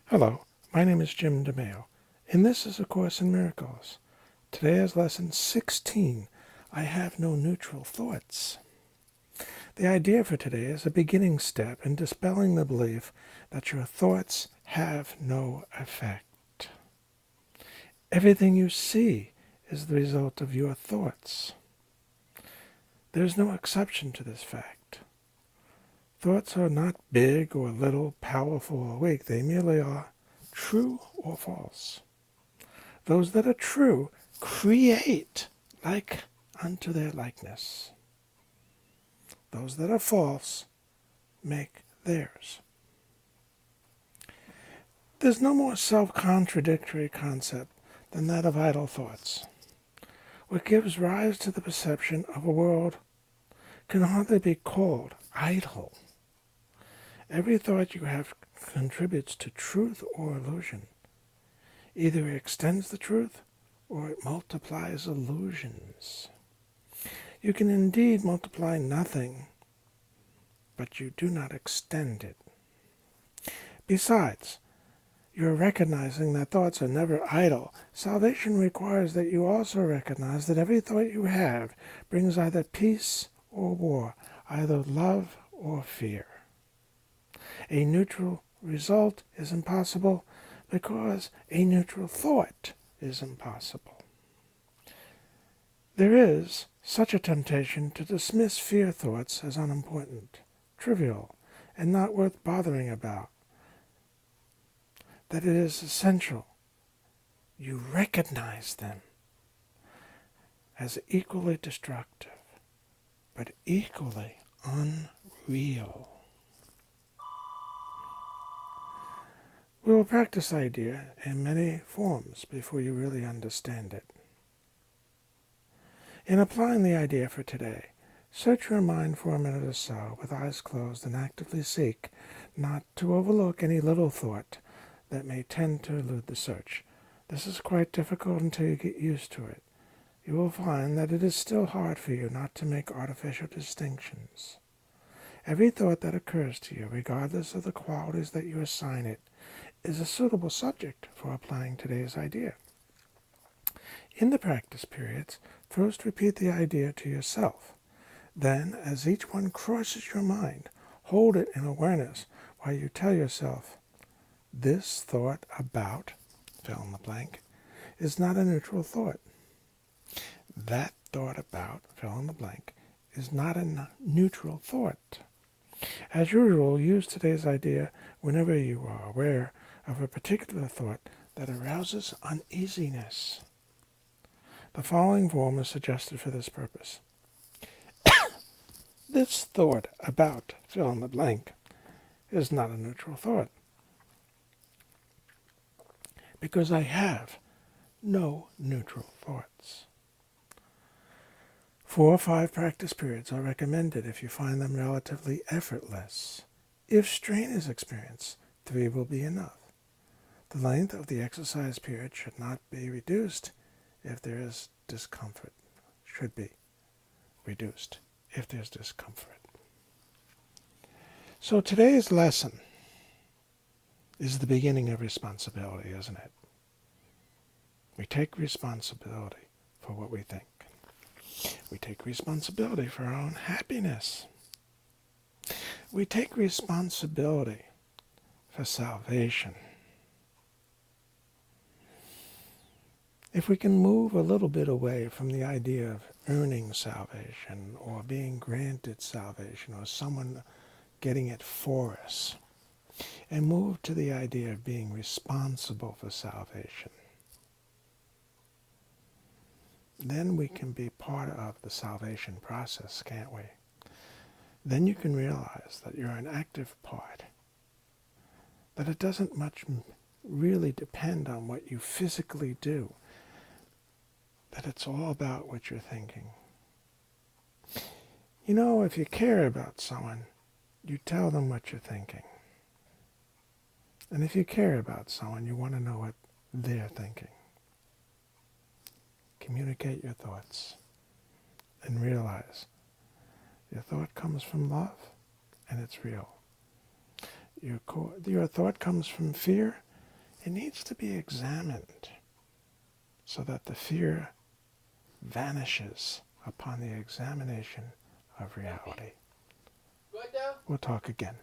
Hello, my name is Jim DeMeo, and this is A Course in Miracles. Today is Lesson 16, I Have No Neutral Thoughts. The idea for today is a beginning step in dispelling the belief that your thoughts have no effect. Everything you see is the result of your thoughts. There is no exception to this fact. Thoughts are not big or little, powerful or weak. They merely are true or false. Those that are true create like unto their likeness. Those that are false make theirs. There's no more self-contradictory concept than that of idle thoughts. What gives rise to the perception of a world can hardly be called idle. Every thought you have contributes to truth or illusion. Either it extends the truth or it multiplies illusions. You can indeed multiply nothing, but you do not extend it. Besides, you are recognizing that thoughts are never idle. Salvation requires that you also recognize that every thought you have brings either peace or war, either love or fear. A neutral result is impossible because a neutral thought is impossible. There is such a temptation to dismiss fear thoughts as unimportant, trivial, and not worth bothering about, that it is essential you recognize them as equally destructive, but equally unreal. We will practice the idea in many forms before you really understand it. In applying the idea for today, search your mind for a minute or so with eyes closed and actively seek not to overlook any little thought that may tend to elude the search. This is quite difficult until you get used to it. You will find that it is still hard for you not to make artificial distinctions. Every thought that occurs to you, regardless of the qualities that you assign it, is a suitable subject for applying today's idea. In the practice periods, first repeat the idea to yourself. Then, as each one crosses your mind, hold it in awareness while you tell yourself, this thought about, fill in the blank, is not a neutral thought. That thought about, fill in the blank, is not a neutral thought. As usual, use today's idea whenever you are aware of a particular thought that arouses uneasiness. The following form is suggested for this purpose. This thought about, fill in the blank, is not a neutral thought, because I have no neutral thoughts. 4 or 5 practice periods are recommended if you find them relatively effortless. If strain is experienced, 3 will be enough. The length of the exercise period should not be reduced if there is discomfort. Should be reduced if there's discomfort. So today's lesson is the beginning of responsibility, isn't it? We take responsibility for what we think. We take responsibility for our own happiness. We take responsibility for salvation. If we can move a little bit away from the idea of earning salvation or being granted salvation or someone getting it for us, and move to the idea of being responsible for salvation, then we can be part of the salvation process, can't we? Then you can realize that you're an active part, that it doesn't much really depend on what you physically do, that it's all about what you're thinking. You know, if you care about someone, you tell them what you're thinking. And if you care about someone, you want to know what they're thinking. Communicate your thoughts and realize your thought comes from love and it's real. Your thought comes from fear It needs to be examined so that the fear vanishes upon the examination of reality. We'll talk again.